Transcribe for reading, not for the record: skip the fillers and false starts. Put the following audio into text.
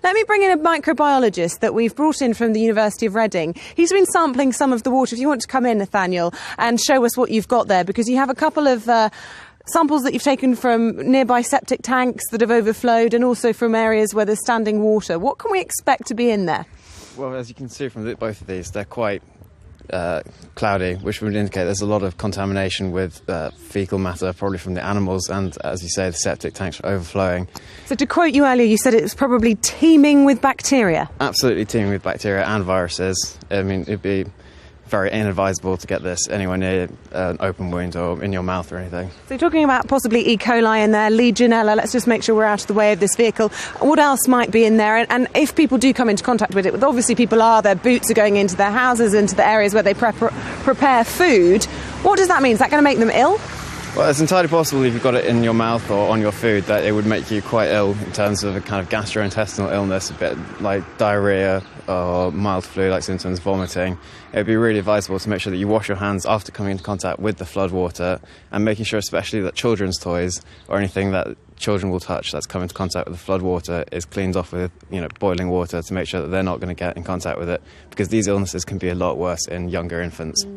Let me bring in a microbiologist that we've brought in from the University of Reading. He's been sampling some of the water. If you want to come in, Nathaniel, and show us what you've got there, because you have a couple of samples that you've taken from nearby septic tanks that have overflowed and also from areas where there's standing water. What can we expect to be in there? Well, as you can see from both of these, they're quite cloudy, which would indicate there's a lot of contamination with faecal matter, probably from the animals, and, as you say, the septic tanks are overflowing. So to quote you earlier, you said it was probably teeming with bacteria. Absolutely teeming with bacteria and viruses. I mean, it'd be very inadvisable to get this anywhere near an open wound or in your mouth or anything. So you're talking about possibly E. coli in there, Legionella. Let's just make sure we're out of the way of this vehicle. What else might be in there? And if people do come into contact with it, obviously people are, their boots are going into their houses, into the areas where they prepare food. What does that mean? Is that going to make them ill? Well, it's entirely possible if you've got it in your mouth or on your food that it would make you quite ill in terms of a kind of gastrointestinal illness, a bit like diarrhoea or mild flu-like symptoms, vomiting. It would be really advisable to make sure that you wash your hands after coming into contact with the flood water, and making sure especially that children's toys or anything that children will touch that's come into contact with the flood water is cleaned off with boiling water to make sure that they're not going to get in contact with it, because these illnesses can be a lot worse in younger infants.